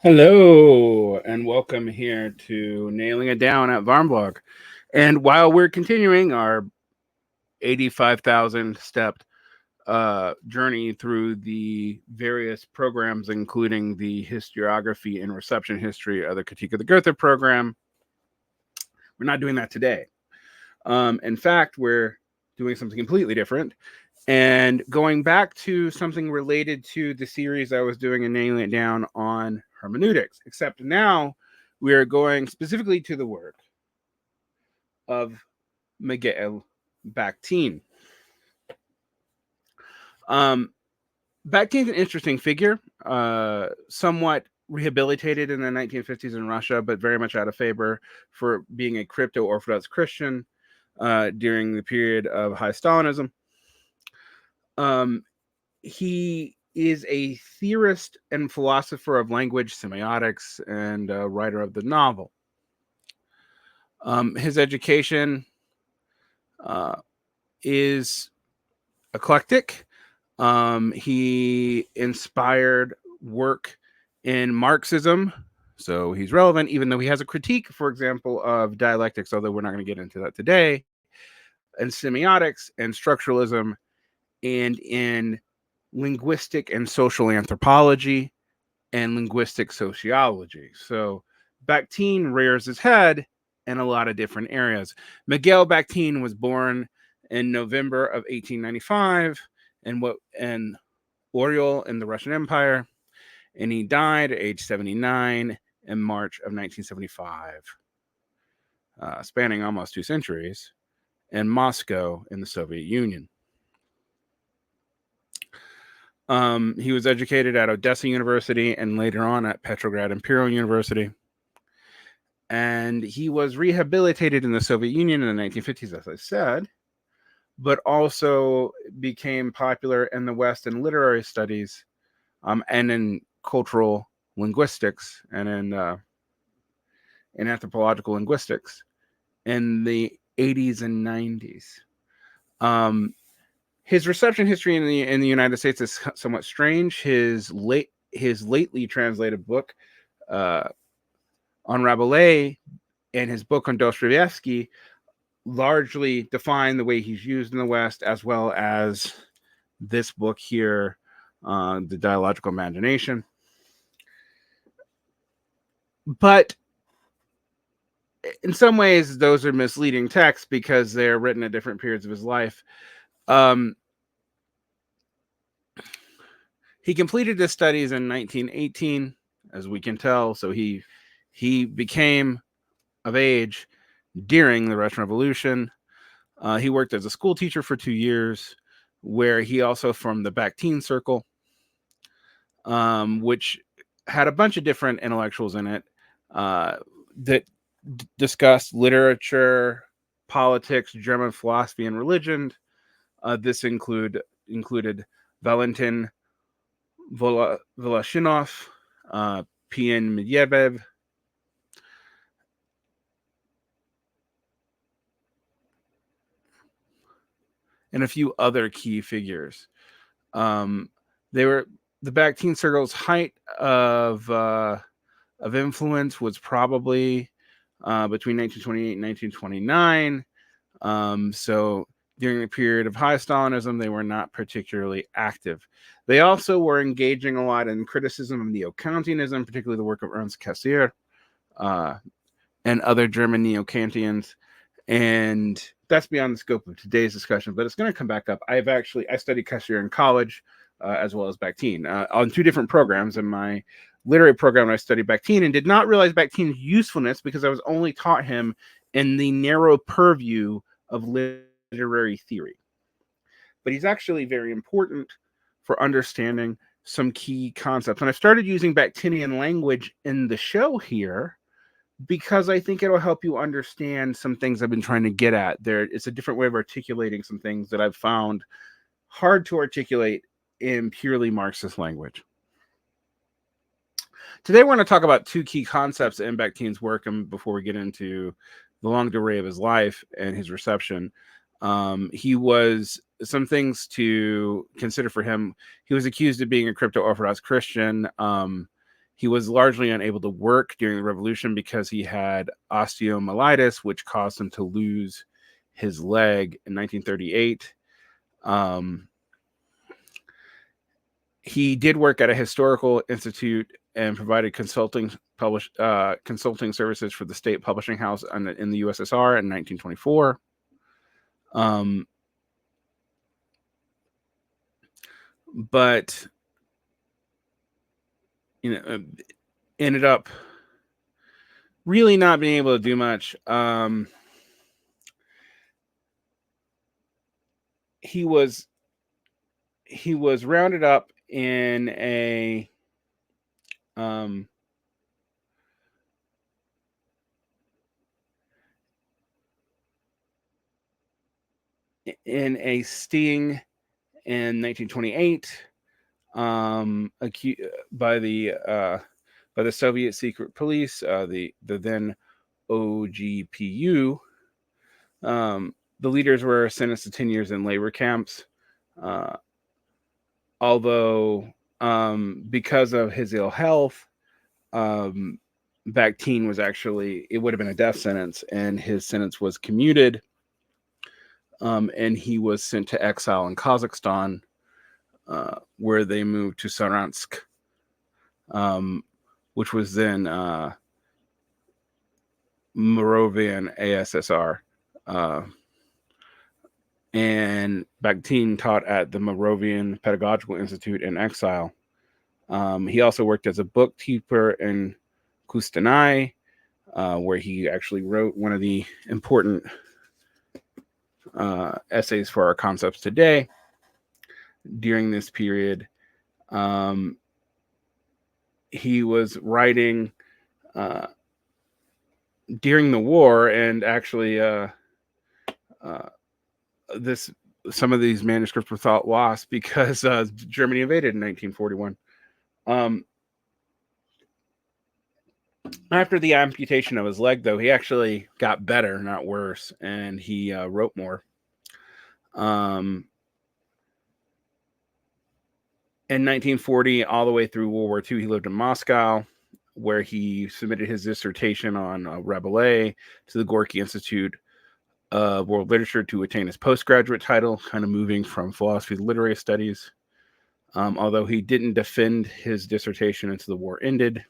Hello and welcome here to Nailing It Down at Varnblog. And while we're continuing our 85,000 step journey through the various programs, including the historiography and reception history of the Critique of the Goethe program, we're not doing that today. In fact, we're doing something completely different and going back to something related to the series I was doing and nailing it down on hermeneutics, except now we are going specifically to the work of Mikhail Bakhtin. Bakhtin's an interesting figure, somewhat rehabilitated in the 1950s in Russia, but very much out of favor for being a crypto-Orthodox Christian during the period of high Stalinism. He is a theorist and philosopher of language, semiotics, and a writer of the novel. His education is eclectic. He inspired work in Marxism, so he's relevant, even though he has a critique, for example, of dialectics, although we're not going to get into that today, and semiotics and structuralism, and in linguistic and social anthropology and linguistic sociology. So Bakhtin rears his head in a lot of different areas. Mikhail Bakhtin was born in November of 1895 in Oryol in the Russian Empire, and he died at age 79 in March of 1975, spanning almost 2 centuries, in Moscow in the Soviet Union. He was educated at Odessa University and later on at Petrograd Imperial University. And he was rehabilitated in the Soviet Union in the 1950s, as I said, but also became popular in the West in literary studies and in cultural linguistics and in anthropological linguistics in the 80s and 90s. His reception history in the United States is somewhat strange. His lately translated book on Rabelais and his book on Dostoevsky largely define the way he's used in the West, as well as this book here, The Dialogical Imagination. But in some ways, those are misleading texts because they're written at different periods of his life. He completed his studies in 1918, as we can tell, so he became of age during the Russian Revolution. He worked as a school teacher for 2 years, where he also formed the Bakhtin Circle, which had a bunch of different intellectuals in it that discussed literature, politics, German philosophy, and religion. This included Valentin Voloshinov, P.N. Medvedev, and a few other key figures. They were the Bakhtin Circle's height of influence was probably between 1928 and 1929. So during the period of high Stalinism, they were not particularly active. They also were engaging a lot in criticism of neo-Kantianism, particularly the work of Ernst Cassirer and other German neo-Kantians. And that's beyond the scope of today's discussion, but it's going to come back up. I studied Cassirer in college as well as Bakhtin on 2 different programs. In my literary program, I studied Bakhtin and did not realize Bakhtin's usefulness because I was only taught him in the narrow purview of literary theory. But he's actually very important for understanding some key concepts. And I started using Bakhtinian language in the show here because I think it'll help you understand some things I've been trying to get at. It's a different way of articulating some things that I've found hard to articulate in purely Marxist language. Today, we're going to talk about 2 key concepts in Bakhtin's work, and before we get into the long durée of his life and his reception, he was some things to consider for him. He was accused of being a crypto-Orthodox Christian. He was largely unable to work during the revolution because he had osteomyelitis, which caused him to lose his leg in 1938. He did work at a historical institute and provided consulting services for the state publishing house in the USSR in 1924. But ended up really not being able to do much. He was rounded up in a sting in 1928 by the Soviet secret police, the then OGPU. The leaders were sentenced to 10 years in labor camps, although because of his ill health, Bakhtin was actually, it would have been a death sentence, and his sentence was commuted, and he was sent to exile in Kazakhstan, where they moved to Saransk, which was then Moravian ASSR. And Bakhtin taught at the Moravian Pedagogical Institute in exile. He also worked as a bookkeeper in Kustanai, where he actually wrote one of the important essays for our concepts today. During this period, he was writing during the war, and actually some of these manuscripts were thought lost because Germany invaded in 1941. After the amputation of his leg, though, he actually got better, not worse, and he wrote more. In 1940, all the way through World War II, he lived in Moscow, where he submitted his dissertation on Rabelais to the Gorky Institute of World Literature to attain his postgraduate title, kind of moving from philosophy to literary studies. Although he didn't defend his dissertation until the war ended.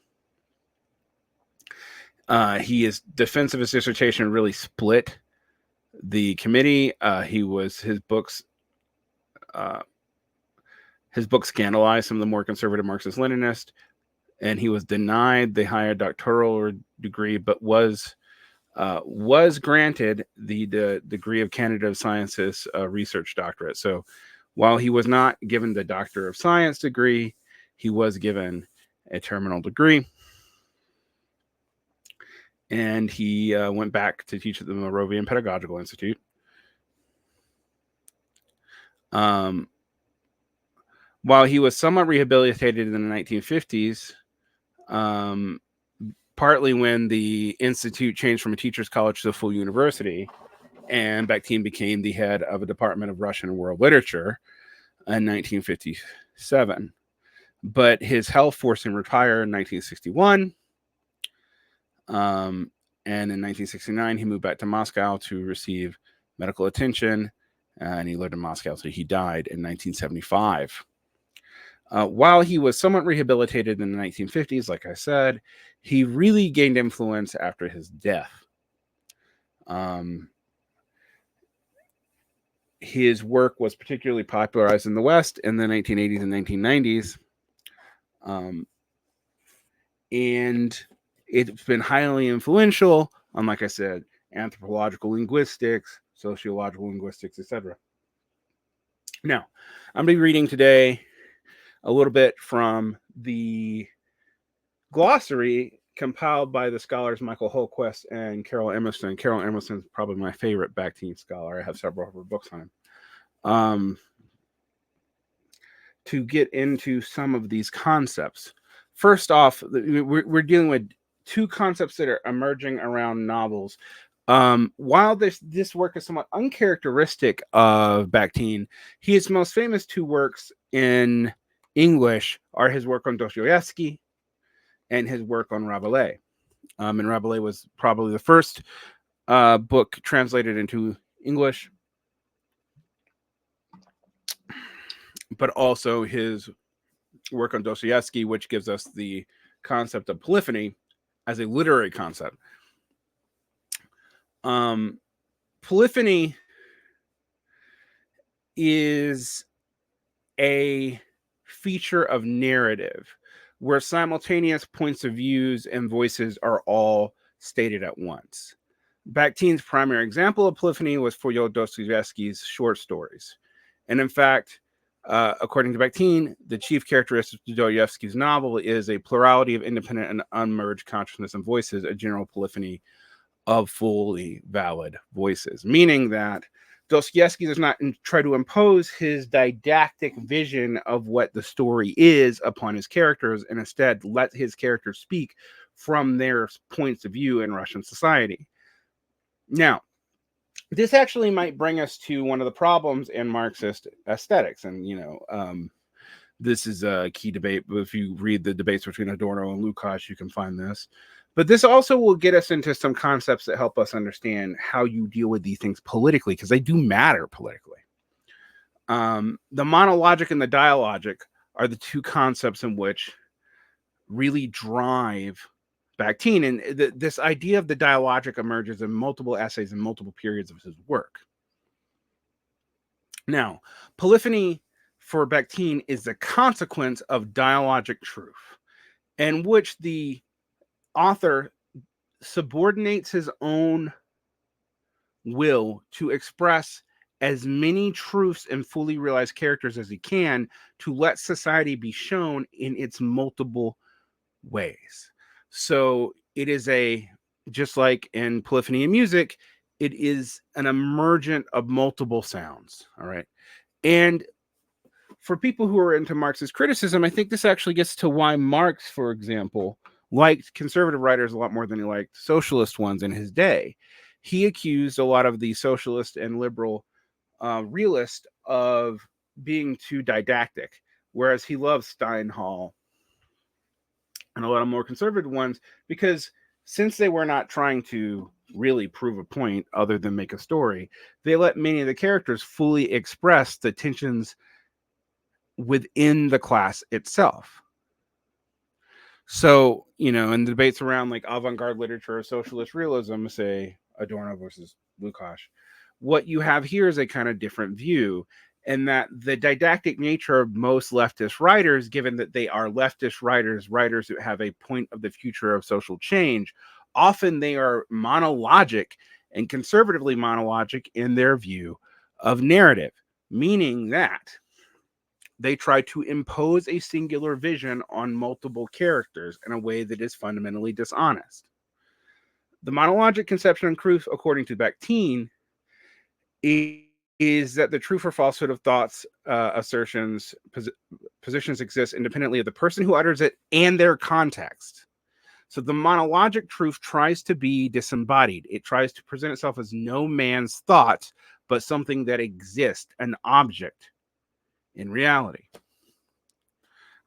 His defense of his dissertation really split the committee. His books scandalized some of the more conservative Marxist-Leninists, and he was denied the higher doctoral degree, but was granted the degree of Candidate of Sciences research doctorate. So while he was not given the Doctor of Science degree, he was given a terminal degree. And he went back to teach at the Moravian Pedagogical Institute. While he was somewhat rehabilitated in the 1950s, partly when the institute changed from a teacher's college to a full university, and Bakhtin became the head of a department of Russian and world literature in 1957. But his health forced him to retire in 1961. And in 1969, he moved back to Moscow to receive medical attention, and he lived in Moscow until he died in 1975. While he was somewhat rehabilitated in the 1950s, like I said, he really gained influence after his death. His work was particularly popularized in the West in the 1980s and 1990s. And it's been highly influential on, like I said, anthropological linguistics, sociological linguistics, etc. Now, I'm going to be reading today a little bit from the glossary compiled by the scholars Michael Holquist and Caryl Emerson. Caryl Emerson is probably my favorite Bakhtin scholar. I have several of her books on him. To get into some of these concepts. First off, we're dealing with two concepts that are emerging around novels. While this work is somewhat uncharacteristic of Bakhtin, his most famous two works in English are his work on Dostoevsky and his work on Rabelais. And Rabelais was probably the first book translated into English, but also his work on Dostoevsky, which gives us the concept of polyphony as a literary concept. Polyphony is a feature of narrative where simultaneous points of views and voices are all stated at once. Bakhtin's primary example of polyphony was Fyodor Dostoevsky's short stories. And in fact, according to Bakhtin, the chief characteristic of Dostoevsky's novel is a plurality of independent and unmerged consciousness and voices, a general polyphony of fully valid voices, meaning that Dostoevsky does not try to impose his didactic vision of what the story is upon his characters, and instead let his characters speak from their points of view in Russian society. Now, this actually might bring us to one of the problems in Marxist aesthetics. And, this is a key debate. If you read the debates between Adorno and Lukács, you can find this. But this also will get us into some concepts that help us understand how you deal with these things politically, because they do matter politically. The monologic and the dialogic are the two concepts in which really drive Bakhtin. And this idea of the dialogic emerges in multiple essays and multiple periods of his work. Now, polyphony for Bakhtin is the consequence of dialogic truth, in which the author subordinates his own will to express as many truths and fully realized characters as he can to let society be shown in its multiple ways. So it is just like in polyphony in music, it is an emergent of multiple sounds. All right. And for people who are into Marxist criticism, I think this actually gets to why Marx, for example, liked conservative writers a lot more than he liked socialist ones in his day. He accused a lot of the socialist and liberal realists of being too didactic, whereas he loved Steinhall and a lot of more conservative ones, because since they were not trying to really prove a point other than make a story, they let many of the characters fully express the tensions within the class itself. So, in the debates around like avant-garde literature or socialist realism, say Adorno versus Lukács, what you have here is a kind of different view, and that the didactic nature of most leftist writers, given that they are leftist writers who have a point of the future of social change, often they are monologic and conservatively monologic in their view of narrative, meaning that they try to impose a singular vision on multiple characters in a way that is fundamentally dishonest. The monologic conception of truth, according to Bakhtin, is that the truth or falsehood of thoughts, assertions, positions exist independently of the person who utters it and their context. So the monologic truth tries to be disembodied. It tries to present itself as no man's thought, but something that exists, an object in reality.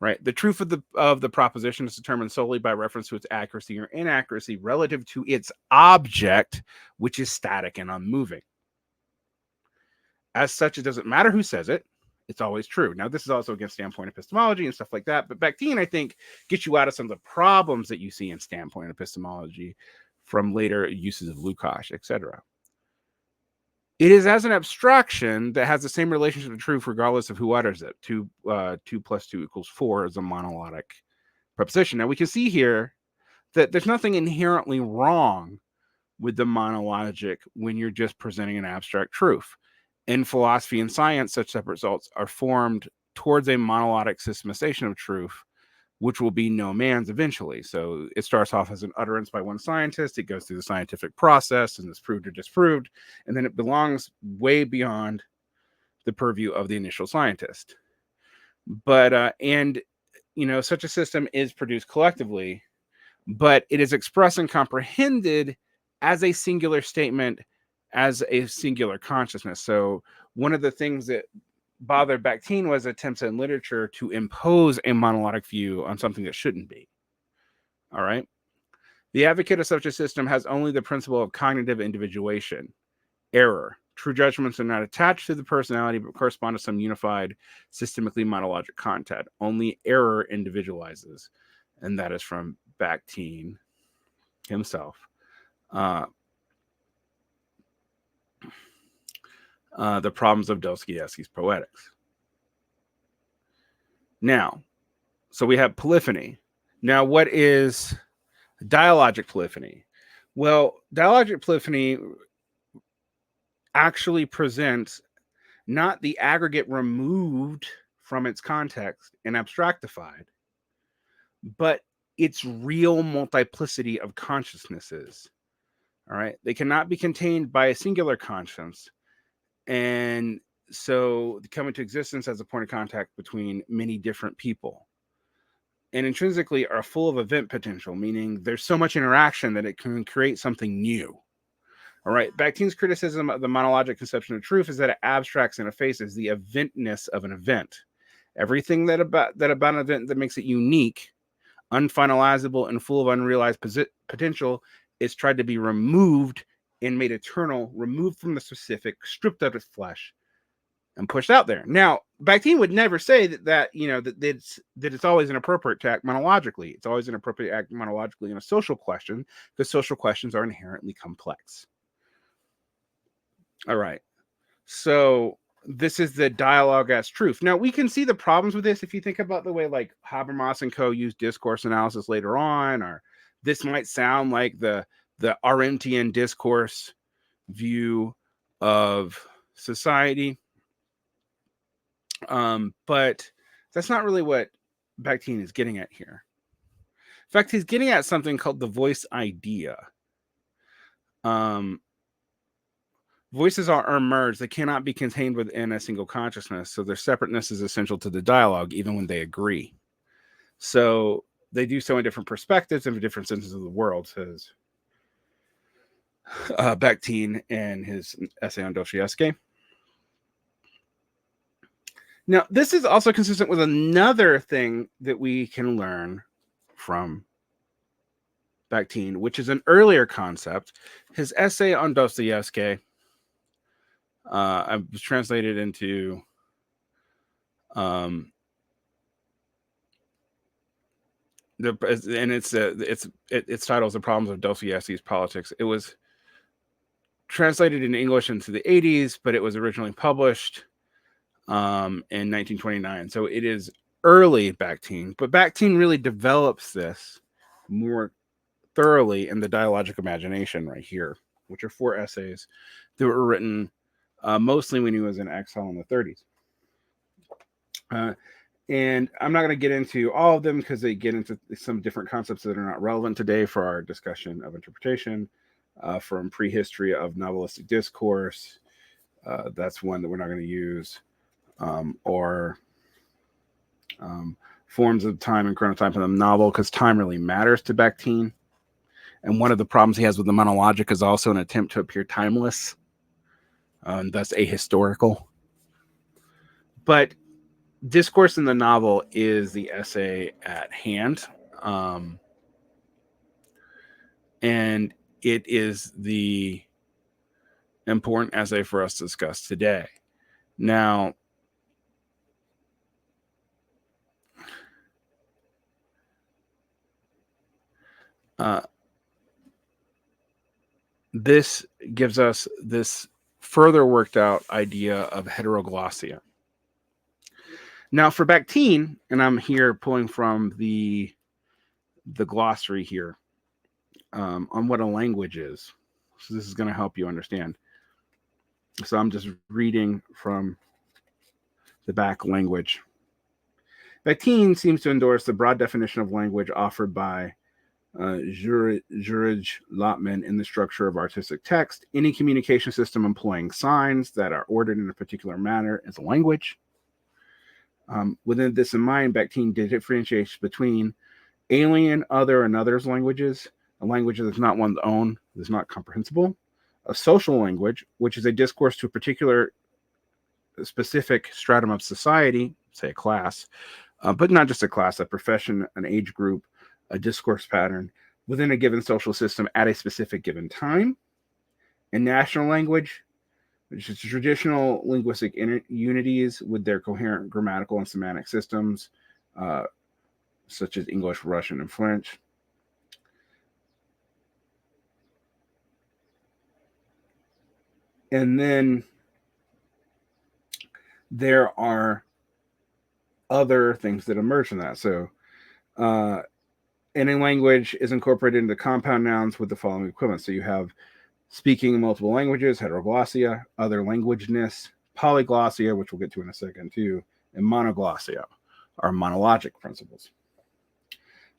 Right. The truth of the proposition is determined solely by reference to its accuracy or inaccuracy relative to its object, which is static and unmoving. As such, it doesn't matter who says it. It's always true. Now, this is also against standpoint epistemology and stuff like that. But Bakhtin, I think, gets you out of some of the problems that you see in standpoint epistemology from later uses of Lukács, etc. It is as an abstraction that has the same relationship to truth regardless of who utters it. 2 plus 2 equals 4 is a monologic proposition. Now, we can see here that there's nothing inherently wrong with the monologic when you're just presenting an abstract truth. In philosophy and science, such separate results are formed towards a monologic systemization of truth, which will be no man's eventually. So it starts off as an utterance by one scientist. It goes through the scientific process and is proved or disproved. And then it belongs way beyond the purview of the initial scientist. But, such a system is produced collectively, but it is expressed and comprehended as a singular statement, as a singular consciousness. So one of the things that bothered Bakhtin was attempts in literature to impose a monologic view on something that shouldn't be. All right. The advocate of such a system has only the principle of cognitive individuation, error. True judgments are not attached to the personality, but correspond to some unified, systemically monologic content. Only error individualizes. And that is from Bakhtin himself. The Problems of Dostoevsky's Poetics. Now, so we have polyphony. Now, what is dialogic polyphony? Well, dialogic polyphony actually presents not the aggregate removed from its context and abstractified, but its real multiplicity of consciousnesses. All right. They cannot be contained by a singular conscience. And so they come into existence as a point of contact between many different people. And intrinsically are full of event potential, meaning there's so much interaction that it can create something new. All right. Bakhtin's criticism of the monologic conception of truth is that it abstracts and effaces the eventness of an event. Everything that about an event that makes it unique, unfinalizable, and full of unrealized potential is tried to be removed and made eternal, removed from the specific, stripped of its flesh, and pushed out there. Now, Bakhtin would never say that it's always inappropriate to act monologically. It's always inappropriate to act monologically in a social question, because social questions are inherently complex. All right. So this is the dialogue as truth. Now, we can see the problems with this if you think about the way like Habermas and co. use discourse analysis later on, or this might sound like the Arendtian discourse view of society. But that's not really what Bakhtin is getting at here. In fact, he's getting at something called the voice idea. Voices are emerged. They cannot be contained within a single consciousness. So their separateness is essential to the dialogue, even when they agree. So they do so in different perspectives and different senses of the world, says Bakhtin in his essay on Dostoevsky. Now, this is also consistent with another thing that we can learn from Bakhtin, which is an earlier concept. His essay on Dostoevsky I was translated into its title is The Problems of Dostoevsky's Politics. It was translated in English into the 80s, but it was originally published in 1929. So it is early Bakhtin, but Bakhtin really develops this more thoroughly in the Dialogic Imagination right here, which are 4 essays that were written mostly when he was in exile in the 30s. And I'm not going to get into all of them because they get into some different concepts that are not relevant today for our discussion of interpretation, from prehistory of novelistic discourse. That's one that we're not going to use. Or forms of time and chronotype in the novel, because time really matters to Bakhtin. And one of the problems he has with the monologic is also an attempt to appear timeless, thus ahistorical. But discourse in the novel is the essay at hand. And it is the important essay for us to discuss today. Now, this gives us this further worked out idea of heteroglossia. Now, for Bakhtin, and I'm here pulling from the glossary here on what a language is. So this is going to help you understand. So I'm just reading from the back language. Bakhtin seems to endorse the broad definition of language offered by Jurij Lotman in the structure of artistic text. Any communication system employing signs that are ordered in a particular manner is a language. Within this in mind, Bakhtin differentiates between alien, other, and others languages, a language that is not one's own, that is not comprehensible, a social language, which is a discourse to a particular specific stratum of society, say a class, but not just a class, a profession, an age group, a discourse pattern within a given social system at a specific given time. And national language, which is traditional linguistic unities with their coherent grammatical and semantic systems, such as English, Russian, and French. And then there are other things that emerge from that. So any language is incorporated into compound nouns with the following equivalents. So you have speaking multiple languages, heteroglossia, other languageness, polyglossia, which we'll get to in a second too, and monoglossia are monologic principles.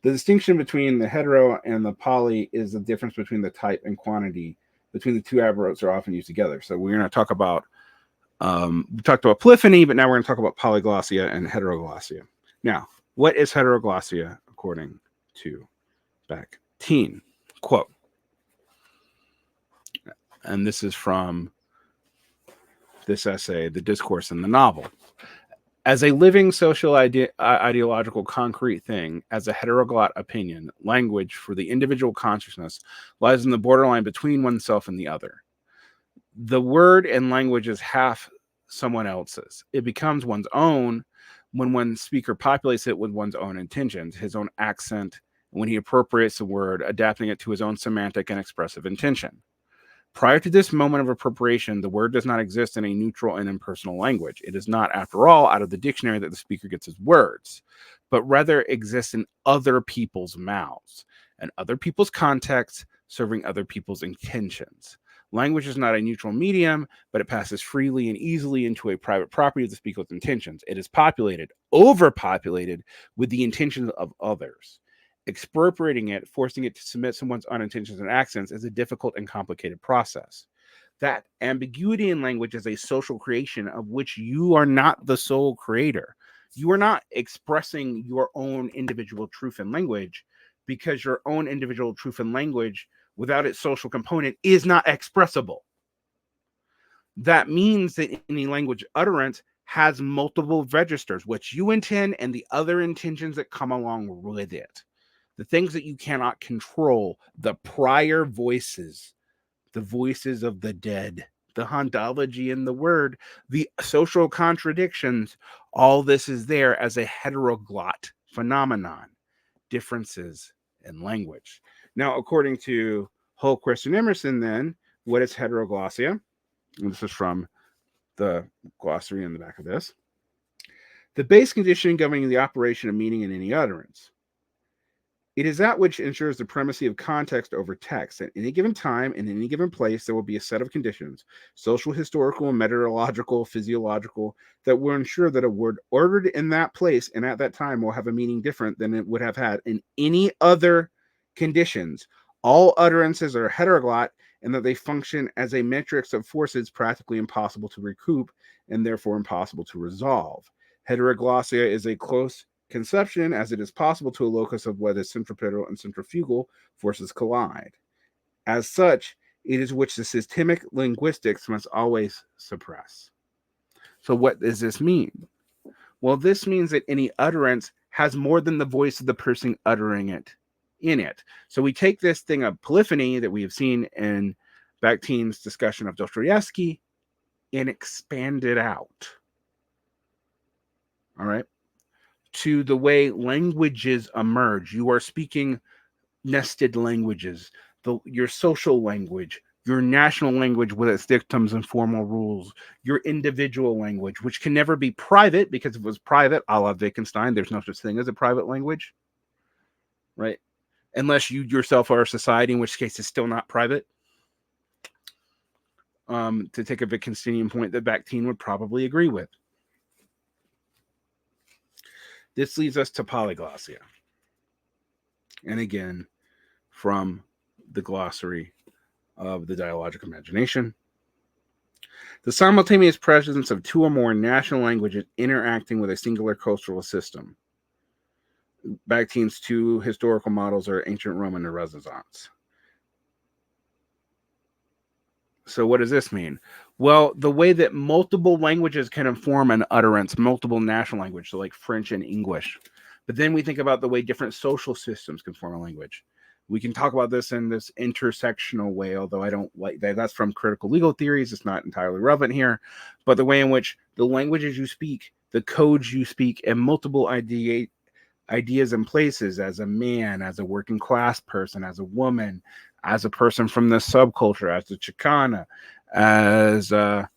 The distinction between the hetero and the poly is the difference between the type and quantity between the two adverbs are often used together. So we're going to talk about, we talked about polyphony, but now we're going to talk about polyglossia and heteroglossia. Now, what is heteroglossia according to Bakhtin? Quote, and this is from this essay, The Discourse in the Novel. As a living social ideological concrete thing, as a heteroglot opinion, language for the individual consciousness lies in the borderline between oneself and the other. The word and language is half someone else's. It becomes one's own when one speaker populates it with one's own intentions, his own accent, when he appropriates the word, adapting it to his own semantic and expressive intention. Prior to this moment of appropriation, the word does not exist in a neutral and impersonal language. It is not, after all, out of the dictionary that the speaker gets his words, but rather exists in other people's mouths and other people's contexts, serving other people's intentions. Language is not a neutral medium, but it passes freely and easily into a private property of the speaker's intentions. It is populated, overpopulated, with the intentions of others. Expropriating it, forcing it to submit someone's own intentions and accents is a difficult and complicated process. That ambiguity in language is a social creation of which you are not the sole creator. You are not expressing your own individual truth in language, because your own individual truth in language without its social component is not expressible. That means that any language utterance has multiple registers, which you intend and the other intentions that come along with it. The things that you cannot control, the prior voices, the voices of the dead, the hauntology in the word, the social contradictions, all this is there as a heteroglot phenomenon, differences in language. Now, according to Holquist and Emerson, then, what is heteroglossia? And this is from the glossary in the back of this. The base condition governing the operation of meaning in any utterance. It is that which ensures the primacy of context over text. At any given time, in any given place, there will be a set of conditions, social, historical, meteorological, physiological, that will ensure that a word ordered in that place and at that time will have a meaning different than it would have had in any other conditions. All utterances are heteroglot, and that they function as a matrix of forces practically impossible to recoup and therefore impossible to resolve. Heteroglossia is a close conception, as it is possible to a locus of whether centripetal and centrifugal forces collide. As such, it is which the systemic linguistics must always suppress. So what does this mean? Well, this means that any utterance has more than the voice of the person uttering it in it. So we take this thing of polyphony that we have seen in Bakhtin's discussion of Dostoevsky and expand it out. All right. To the way languages emerge. You are speaking nested languages, your social language, your national language with its dictums and formal rules, your individual language, which can never be private, because if it was private, a la Wittgenstein, there's no such thing as a private language, right? Unless you yourself are a society, in which case it's still not private. To take a Wittgensteinian point that Bakhtin would probably agree with. This leads us to polyglossia. And again, from the glossary of the Dialogic Imagination. The simultaneous presence of two or more national languages interacting with a singular cultural system. Bakhtin's two historical models are ancient Rome and the Renaissance. So what does this mean? Well, the way that multiple languages can inform an utterance, multiple national languages, so like French and English, But then we think about the way different social systems can form a language. We can talk about this in this intersectional way, although I don't like that. That's from critical legal theories. It's not entirely relevant here. But the way in which the languages you speak, the codes you speak, and multiple ideas and places as a man, as a working class person, as a woman, as a person from the subculture, as a Chicana, as a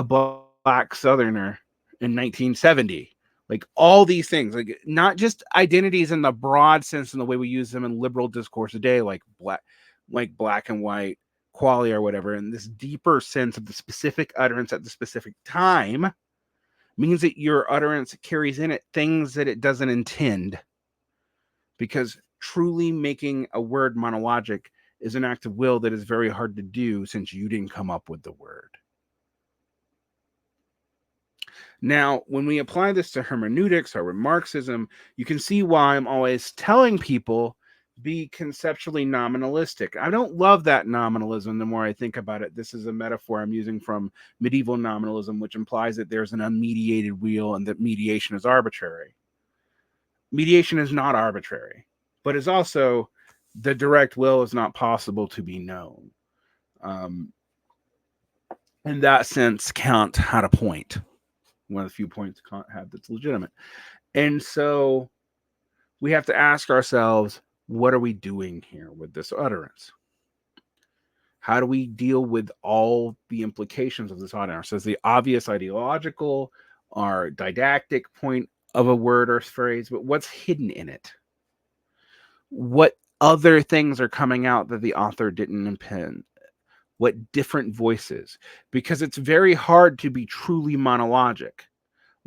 black Southerner in 1970. Like all these things, like not just identities in the broad sense in the way we use them in liberal discourse today, like black and white, qualia or whatever, in this deeper sense of the specific utterance at the specific time means that your utterance carries in it things that it doesn't intend. Because truly making a word monologic is an act of will that is very hard to do since you didn't come up with the word. Now, when we apply this to hermeneutics or Marxism, you can see why I'm always telling people be conceptually nominalistic. I don't love that nominalism the more I think about it. This is a metaphor I'm using from medieval nominalism, which implies that there's an unmediated wheel and that mediation is arbitrary. Mediation is not arbitrary, but is also the direct will is not possible to be known. In that sense, Kant had a point. One of the few points Kant had that's legitimate. And so we have to ask ourselves, what are we doing here with this utterance? How do we deal with all the implications of this utterance? Is the obvious ideological or didactic point of a word or phrase, but what's hidden in it? What other things are coming out that the author didn't intend? What different voices? Because it's very hard to be truly monologic.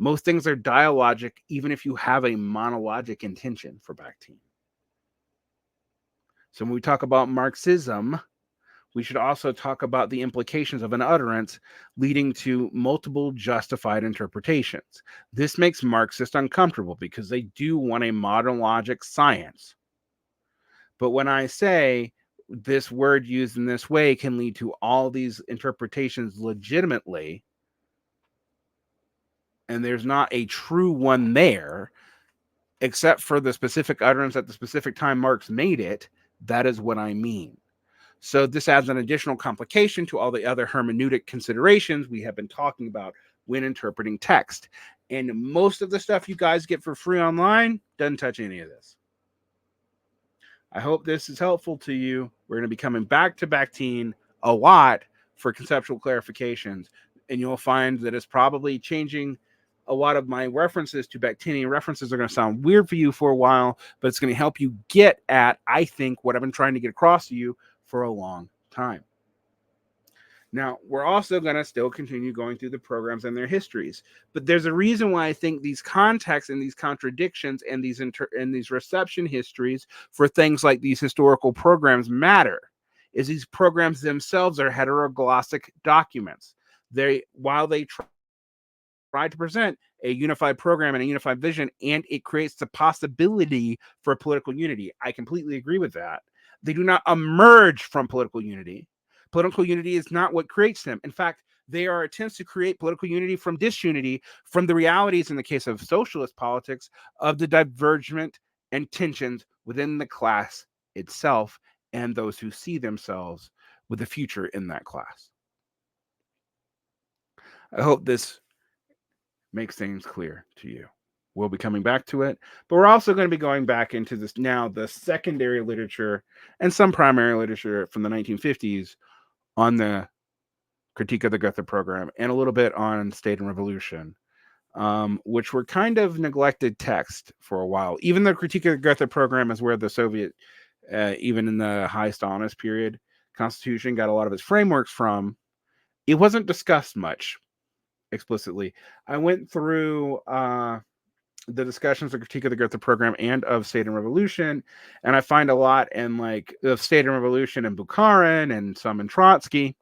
Most things are dialogic, even if you have a monologic intention for Bakhtin. So when we talk about Marxism, we should also talk about the implications of an utterance leading to multiple justified interpretations. This makes Marxists uncomfortable because they do want a monologic science. But when I say this word used in this way can lead to all these interpretations legitimately, and there's not a true one there, except for the specific utterance at the specific time Marx made it, that is what I mean. So this adds an additional complication to all the other hermeneutic considerations we have been talking about when interpreting text. And most of the stuff you guys get for free online doesn't touch any of this. I hope this is helpful to you. We're going to be coming back to Bakhtin a lot for conceptual clarifications, and you'll find that it's probably changing a lot of my references to Bakhtinian references are going to sound weird for you for a while, but it's going to help you get at, I think, what I've been trying to get across to you for a long time. Now, we're also going to still continue going through the programs and their histories, but there's a reason why I think these contexts and these contradictions and these reception histories for things like these historical programs matter, is these programs themselves are heteroglossic documents. While they try to present a unified program and a unified vision, and it creates the possibility for political unity. I completely agree with that. They do not emerge from political unity. Political unity is not what creates them. In fact, they are attempts to create political unity from disunity, from the realities, in the case of socialist politics, of the divergent and tensions within the class itself and those who see themselves with the future in that class. I hope this makes things clear to you. We'll be coming back to it, but we're also going to be going back into this now, the secondary literature and some primary literature from the 1950s on the critique of the Goethe program and a little bit on State and Revolution, which were kind of neglected text for a while. Even the critique of the Goethe program is where the Soviet, even in the high Stalinist period, Constitution got a lot of its frameworks from. It wasn't discussed much explicitly. I went through the discussions of critique of the Goethe program and of State and Revolution, and I find a lot in like of State and Revolution and Bukharin and some in Trotsky.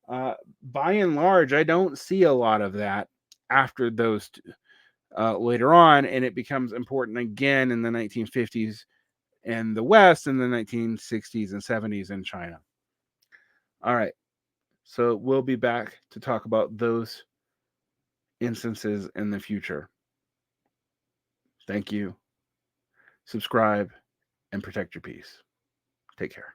By and large, I don't see a lot of that after those later on, and it becomes important again in the 1950s in the West, and the 1960s and 70s in China. All right, so we'll be back to talk about those instances in the future. Thank you. Subscribe and protect your peace. Take care.